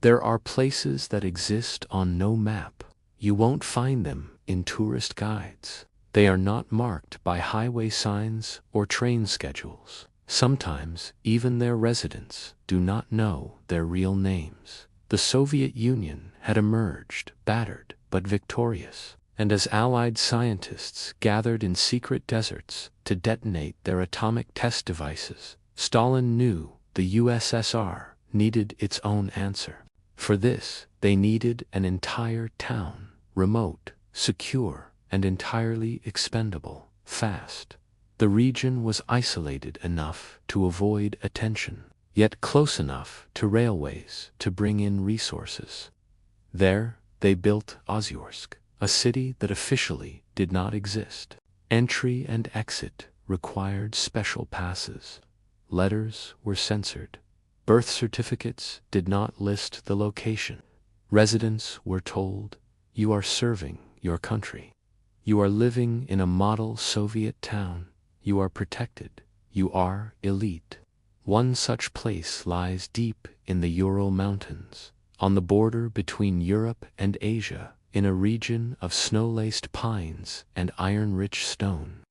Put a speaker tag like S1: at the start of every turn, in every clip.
S1: There are places that exist on no map. You won't find them in tourist guides. They are not marked by highway signs or train schedules. Sometimes even their residents do not know their real names. The Soviet Union had emerged, battered but victorious, and as Allied scientists gathered in secret deserts to detonate their atomic test devices, Stalin knew the USSR needed its own answer. For this, they needed an entire town, remote, secure, and entirely expendable, fast. The region was isolated enough to avoid attention, yet close enough to railways to bring in resources. There, they built Ozyorsk, a city that officially did not exist. Entry and exit required special passes. Letters were censored. Birth certificates did not list the location. Residents were told, "You are serving your country. You are living in a model Soviet town. You are protected. You are elite." One such place lies deep in the Ural Mountains, on the border between Europe and Asia, in a region of snow-laced pines and iron-rich stone.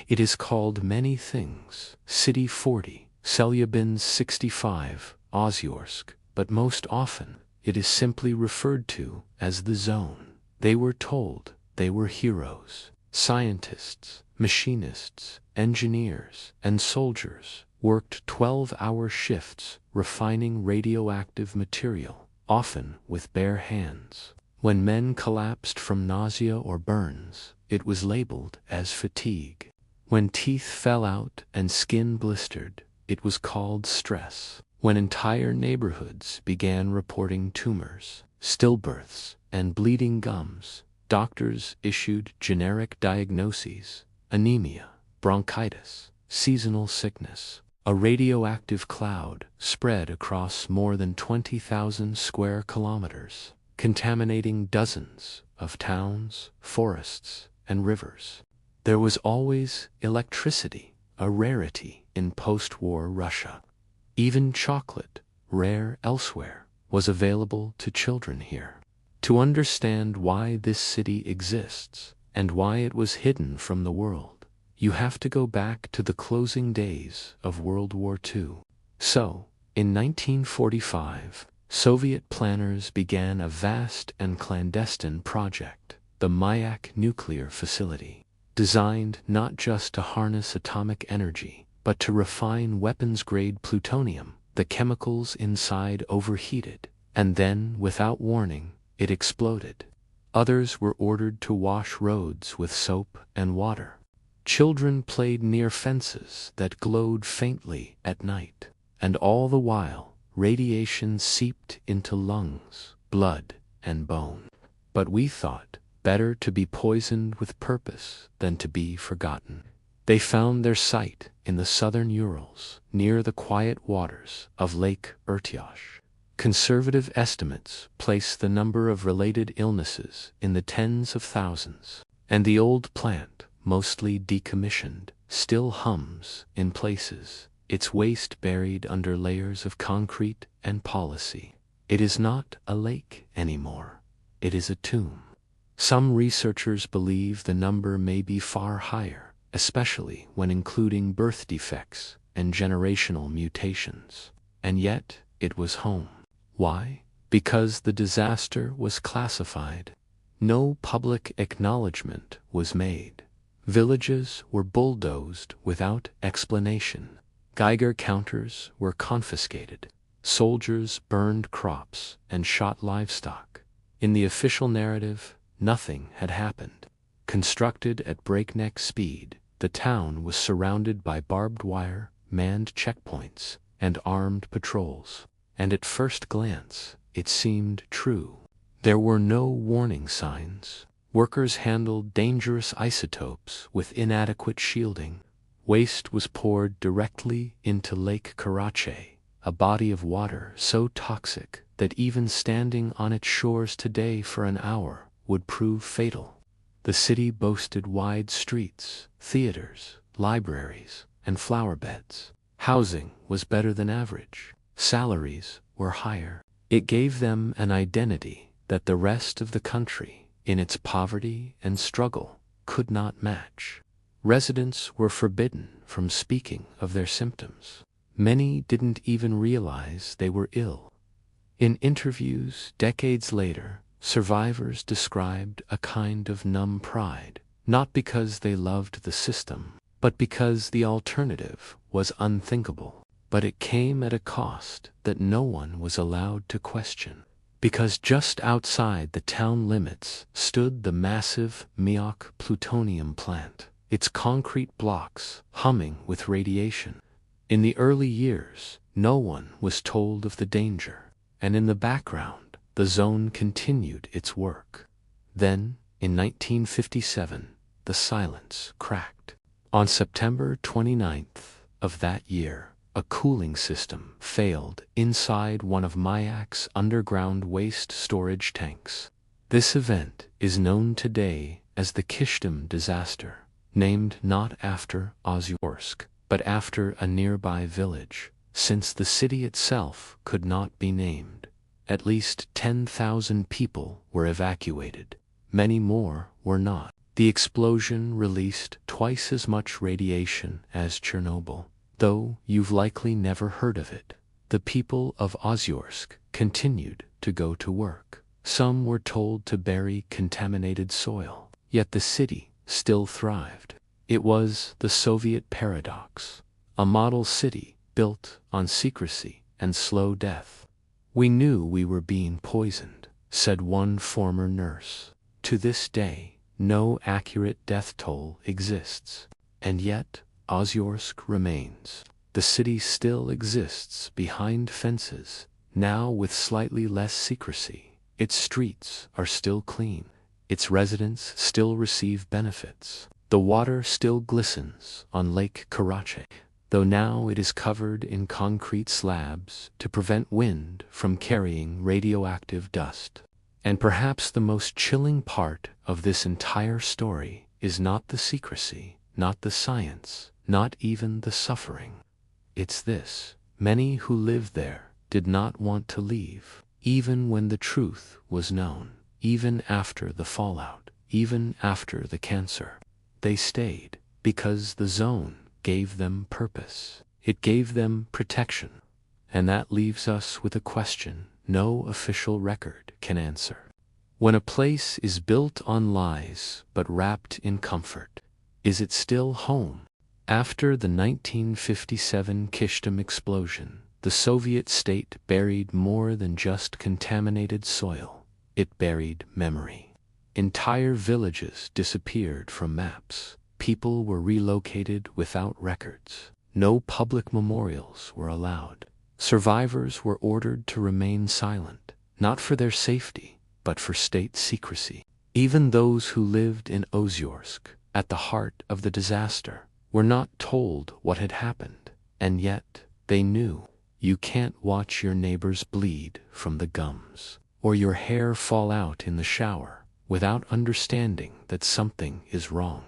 S1: It is called many things: City 40, Chelyabinsk 65, Ozyorsk, but most often it is simply referred to as the Zone. They were told they were heroes. Scientists, machinists, engineers, and soldiers worked 12-hour shifts refining radioactive material, often with bare hands. When men collapsed from nausea or burns, it was labeled as fatigue. When teeth fell out and skin blistered, it was called stress. When entire neighborhoods began reporting tumors, stillbirths, and bleeding gums, doctors issued generic diagnoses: anemia, bronchitis, seasonal sickness. A radioactive cloud spread across more than 20,000 square kilometers, contaminating dozens of towns, forests, and rivers. There was always electricity, a rarity in post-war Russia. Even chocolate, rare elsewhere, was available to children here. To understand why this city exists, and why it was hidden from the world, you have to go back to the closing days of World War II. So, in 1945, Soviet planners began a vast and clandestine project, the Mayak nuclear facility, designed not just to harness atomic energy, but to refine weapons-grade plutonium. The chemicals inside overheated, and then, without warning, it exploded. Others were ordered to wash roads with soap and water. Children played near fences that glowed faintly at night, and all the while, radiation seeped into lungs, blood, and bone. But we thought, better to be poisoned with purpose than to be forgotten. They found their site in the southern Urals, near the quiet waters of Lake Ozyorsk. Conservative estimates place the number of related illnesses in the tens of thousands, and the old plant, mostly decommissioned, still hums in places, its waste buried under layers of concrete and policy. It is not a lake anymore. It is a tomb. Some researchers believe the number may be far higher, especially when including birth defects and generational mutations. And yet, it was home. Why? Because the disaster was classified. No public acknowledgement was made. Villages were bulldozed without explanation. Geiger counters were confiscated. Soldiers burned crops and shot livestock. In the official narrative, nothing had happened. Constructed at breakneck speed, the town was surrounded by barbed wire, manned checkpoints, and armed patrols. And at first glance, it seemed true. There were no warning signs. Workers handled dangerous isotopes with inadequate shielding. Waste was poured directly into Lake Karachay, a body of water so toxic that even standing on its shores today for an hour would prove fatal. The city boasted wide streets, theaters, libraries, and flower beds. Housing was better than average. Salaries were higher. It gave them an identity that the rest of the country, in its poverty and struggle, could not match. Residents were forbidden from speaking of their symptoms. Many didn't even realize they were ill. In interviews decades later, survivors described a kind of numb pride, not because they loved the system, but because the alternative was unthinkable. But it came at a cost that no one was allowed to question. Because just outside the town limits stood the massive Myok plutonium plant, its concrete blocks humming with radiation. In the early years, no one was told of the danger, and in the background, the zone continued its work. Then, in 1957, the silence cracked. On September 29th of that year, a cooling system failed inside one of Myak's underground waste storage tanks. This event is known today as the Kishtim disaster, named not after Ozyorsk, but after a nearby village, since the city itself could not be named. At least 10,000 people were evacuated. Many more were not. The explosion released twice as much radiation as Chernobyl, though you've likely never heard of it. The people of Ozyorsk continued to go to work. Some were told to bury contaminated soil, yet the city still thrived. It was the Soviet paradox, a model city built on secrecy and slow death. "We knew we were being poisoned," said one former nurse. To this day, no accurate death toll exists, and yet Ozyorsk remains. The city still exists behind fences, now with slightly less secrecy. Its streets are still clean. Its residents still receive benefits. The water still glistens on Lake Karachay, though now it is covered in concrete slabs to prevent wind from carrying radioactive dust. And perhaps the most chilling part of this entire story is not the secrecy, not the science, not even the suffering. It's this: many who lived there did not want to leave, even when the truth was known, even after the fallout, even after the cancer. They stayed because the zone gave them purpose. It gave them protection. And that leaves us with a question no official record can answer. When a place is built on lies but wrapped in comfort, is it still home? After the 1957 Kishtim explosion, the Soviet state buried more than just contaminated soil. It buried memory. Entire villages disappeared from maps. People were relocated without records. No public memorials were allowed. Survivors were ordered to remain silent, not for their safety, but for state secrecy. Even those who lived in Ozyorsk, at the heart of the disaster, were not told what had happened, and yet they knew. You can't watch your neighbors bleed from the gums, or your hair fall out in the shower, without understanding that something is wrong.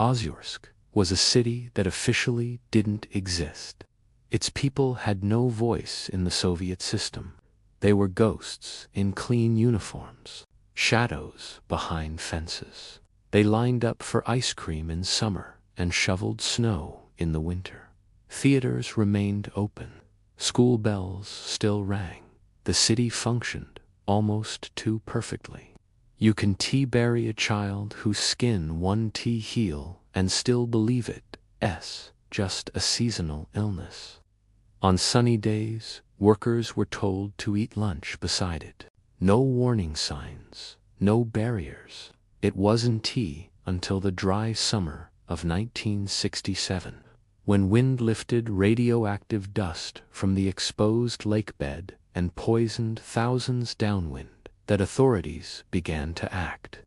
S1: Ozyorsk was a city that officially didn't exist. Its people had no voice in the Soviet system. They were ghosts in clean uniforms, shadows behind fences. They lined up for ice cream in summer and shoveled snow in the winter. Theaters remained open. School bells still rang. The city functioned almost too perfectly. You can tea-bury a child whose skin one tea heal and still believe it's just a seasonal illness. On sunny days, workers were told to eat lunch beside it. No warning signs, no barriers. It wasn't tea until the dry summer of 1967, when wind lifted radioactive dust from the exposed lakebed and poisoned thousands downwind, that authorities began to act.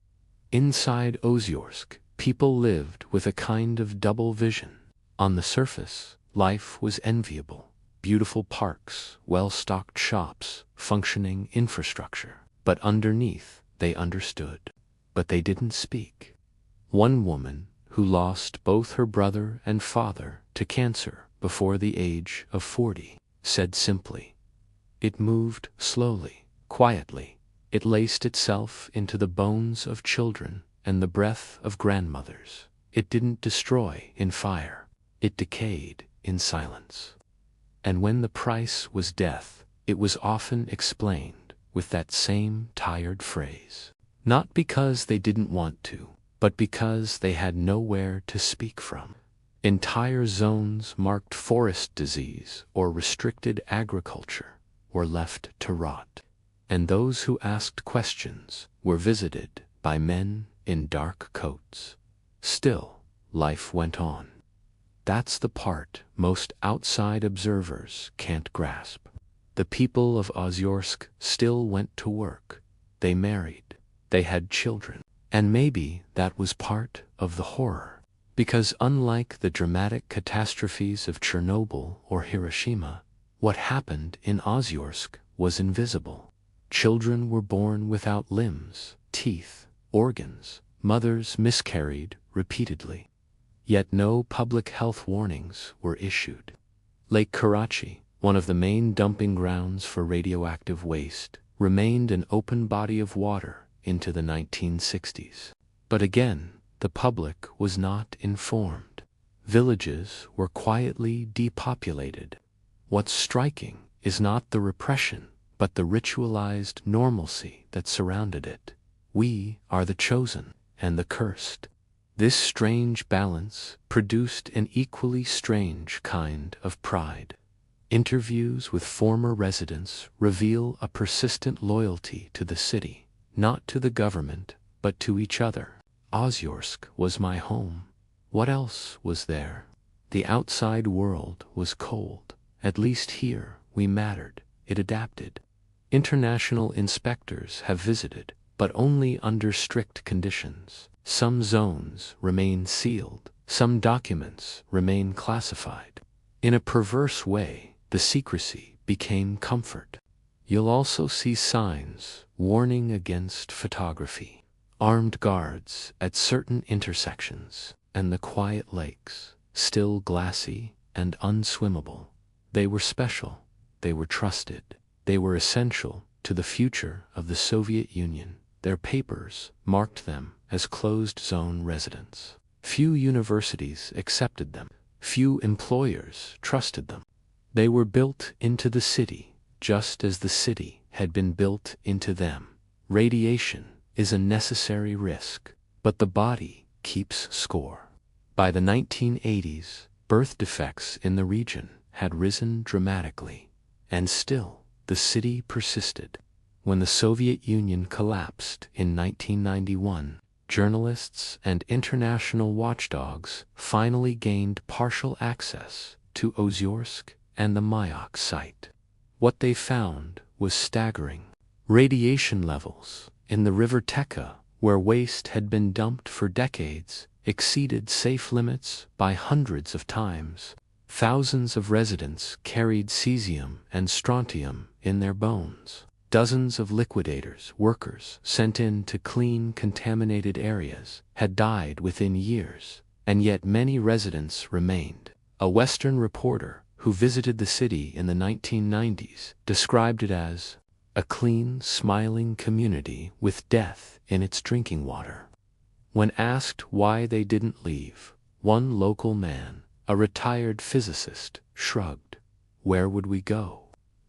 S1: Inside Ozyorsk, people lived with a kind of double vision. On the surface, life was enviable. Beautiful parks, well-stocked shops, functioning infrastructure. But underneath, they understood. But they didn't speak. One woman, who lost both her brother and father to cancer before the age of 40, said simply, It moved slowly, quietly. It laced itself into the bones of children and the breath of grandmothers. It didn't destroy in fire. It decayed in silence. And when the price was death, it was often explained with that same tired phrase. Not because they didn't want to, but because they had nowhere to speak from. Entire zones marked forest disease or restricted agriculture were left to rot. And those who asked questions were visited by men in dark coats. Still, life went on. That's the part most outside observers can't grasp. The people of Ozyorsk still went to work. They married. They had children. And maybe that was part of the horror. Because unlike the dramatic catastrophes of Chernobyl or Hiroshima, what happened in Ozyorsk was invisible. Children were born without limbs, teeth, organs. Mothers miscarried repeatedly. Yet no public health warnings were issued. Lake Karachi, one of the main dumping grounds for radioactive waste, remained an open body of water into the 1960s. But again, the public was not informed. Villages were quietly depopulated. What's striking is not the repression, but the ritualized normalcy that surrounded it. We are the chosen and the cursed. This strange balance produced an equally strange kind of pride. Interviews with former residents reveal a persistent loyalty to the city, not to the government, but to each other. Ozyorsk was my home. What else was there? The outside world was cold. At least here we mattered. It adapted. International inspectors have visited, but only under strict conditions. Some zones remain sealed. Some documents remain classified. In a perverse way, the secrecy became comfort. You'll also see signs warning against photography. Armed guards at certain intersections, and the quiet lakes, still glassy and unswimmable. They were special. They were trusted. They were essential to the future of the Soviet Union. Their papers marked them as closed-zone residents. Few universities accepted them. Few employers trusted them. They were built into the city, just as the city had been built into them. Radiation is a necessary risk, but the body keeps score. By the 1980s, birth defects in the region had risen dramatically, and still the city persisted. When the Soviet Union collapsed in 1991, journalists and international watchdogs finally gained partial access to Ozyorsk and the Mayak site. What they found was staggering. Radiation levels in the river Teka, where waste had been dumped for decades, exceeded safe limits by hundreds of times. Thousands of residents carried cesium and strontium in their bones. Dozens of liquidators, workers sent in to clean contaminated areas, had died within years, and yet many residents remained. A Western reporter who visited the city in the 1990s described it as a clean, smiling community with death in its drinking water. When asked why they didn't leave, one local man, a retired physicist, shrugged. Where would we go?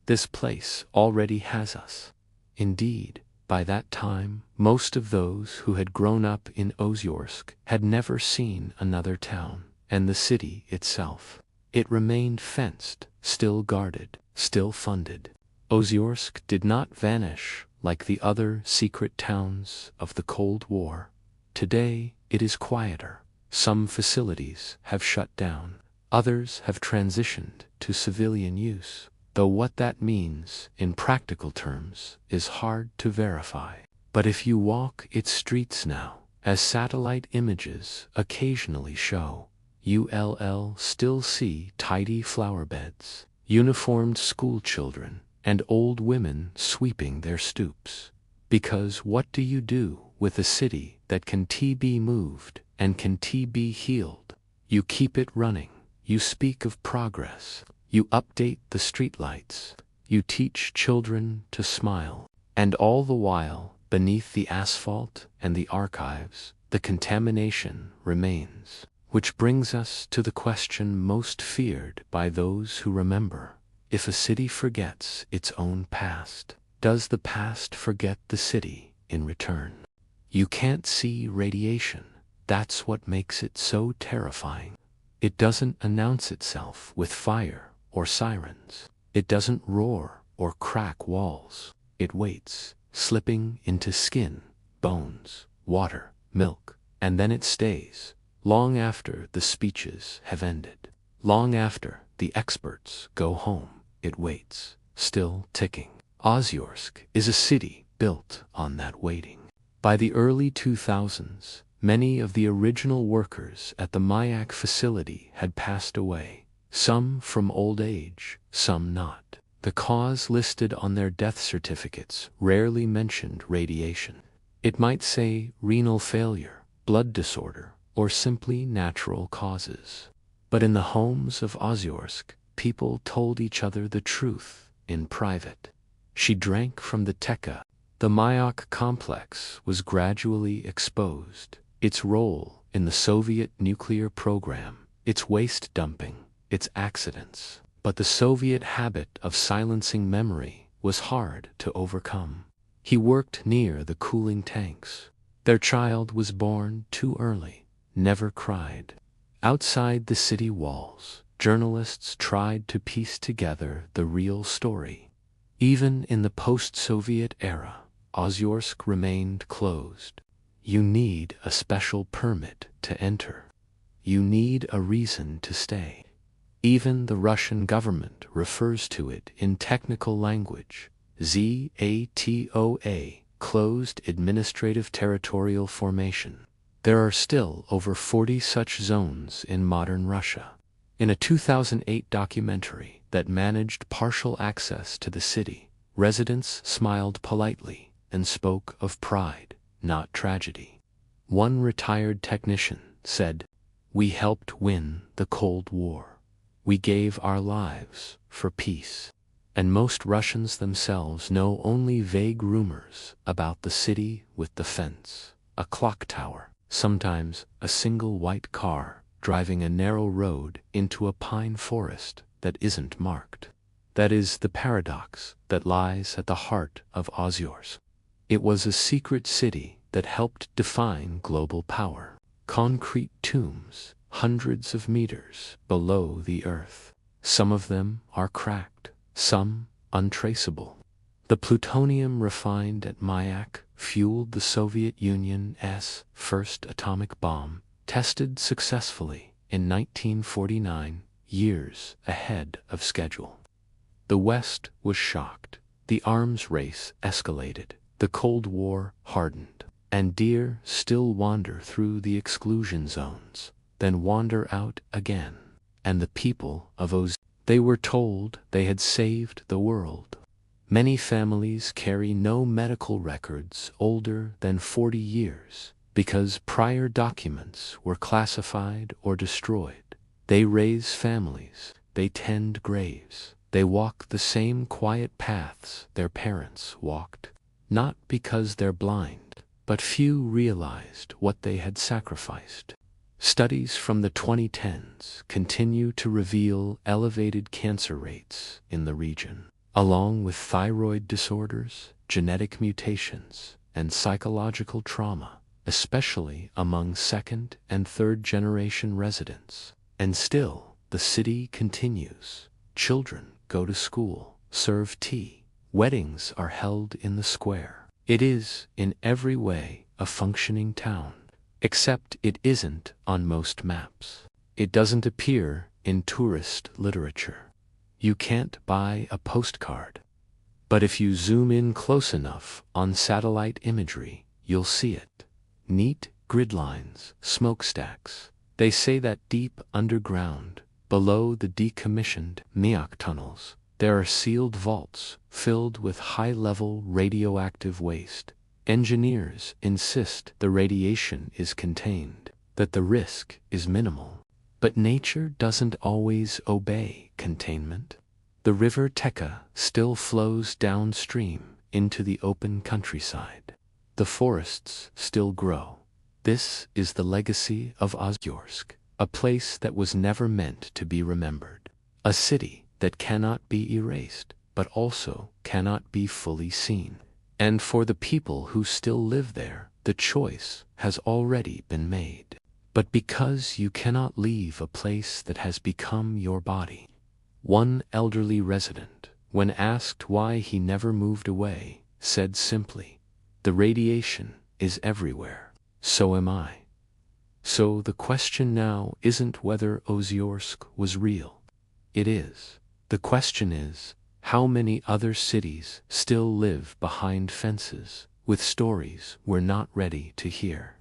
S1: This place already has us. Indeed, by that time, most of those who had grown up in Ozyorsk had never seen another town, and the city itself. It remained fenced, still guarded, still funded. Ozyorsk did not vanish like the other secret towns of the Cold War. Today, it is quieter. Some facilities have shut down. Others have transitioned to civilian use. Though what that means, in practical terms, is hard to verify. But if you walk its streets now, as satellite images occasionally show, you'll still see tidy flower beds, uniformed school children, and old women sweeping their stoops. Because what do you do with a city that can be moved and can be healed? You keep it running. You speak of progress. You update the streetlights. You teach children to smile. And all the while, beneath the asphalt and the archives, the contamination remains. Which brings us to the question most feared by those who remember. If a city forgets its own past, does the past forget the city in return? You can't see radiation. That's what makes it so terrifying. It doesn't announce itself with fire or sirens. It doesn't roar or crack walls. It waits, slipping into skin, bones, water, milk, and then it stays, long after the speeches have ended. Long after the experts go home, it waits, still ticking. Ozyorsk is a city built on that waiting. By the early 2000s, many of the original workers at the Mayak facility had passed away, some from old age, some not. The cause listed on their death certificates rarely mentioned radiation. It might say renal failure, blood disorder, or simply natural causes. But in the homes of Ozyorsk, people told each other the truth in private. She drank from the Teka. The Mayak complex was gradually exposed. Its role in the Soviet nuclear program, its waste dumping, its accidents. But the Soviet habit of silencing memory was hard to overcome. He worked near the cooling tanks. Their child was born too early, never cried. Outside the city walls, journalists tried to piece together the real story. Even in the post-Soviet era, Ozyorsk remained closed. You need a special permit to enter. You need a reason to stay. Even the Russian government refers to it in technical language, ZATOA, Closed Administrative Territorial Formation. There are still over 40 such zones in modern Russia. In a 2008 documentary that managed partial access to the city, residents smiled politely and spoke of pride, not tragedy. One retired technician said, "We helped win the Cold War. We gave our lives for peace." And most Russians themselves know only vague rumors about the city with the fence, a clock tower, sometimes a single white car driving a narrow road into a pine forest that isn't marked. That is the paradox that lies at the heart of Ozyorsk. It was a secret city that helped define global power. Concrete tombs, hundreds of meters below the earth. Some of them are cracked, some untraceable. The plutonium refined at Mayak fueled the Soviet Union's first atomic bomb, tested successfully in 1949, years ahead of schedule. The West was shocked. The arms race escalated. The Cold War hardened. And deer still wander through the exclusion zones, then wander out again. And the people of they were told they had saved the world. Many families carry no medical records older than 40 years because prior documents were classified or destroyed. They raise families, they tend graves, they walk the same quiet paths their parents walked, not because they're blind, but few realized what they had sacrificed. Studies from the 2010s continue to reveal elevated cancer rates in the region, along with thyroid disorders, genetic mutations, and psychological trauma, especially among second and third generation residents. And still, the city continues. Children go to school, serve tea, weddings are held in the square. It is, in every way, a functioning town. Except it isn't on most maps. It doesn't appear in tourist literature. You can't buy a postcard. But if you zoom in close enough on satellite imagery, you'll see it. Neat grid lines, smokestacks. They say that deep underground, below the decommissioned Mayak tunnels, there are sealed vaults filled with high-level radioactive waste. Engineers insist the radiation is contained, that the risk is minimal. But nature doesn't always obey containment. The river Teka still flows downstream into the open countryside. The forests still grow. This is the legacy of Ozyorsk, a place that was never meant to be remembered. A city that cannot be erased, but also cannot be fully seen. And for the people who still live there, the choice has already been made. But because you cannot leave a place that has become your body. One elderly resident, when asked why he never moved away, said simply, "The radiation is everywhere. So am I." So the question now isn't whether Ozyorsk was real. It is. The question is, how many other cities still live behind fences, with stories we're not ready to hear?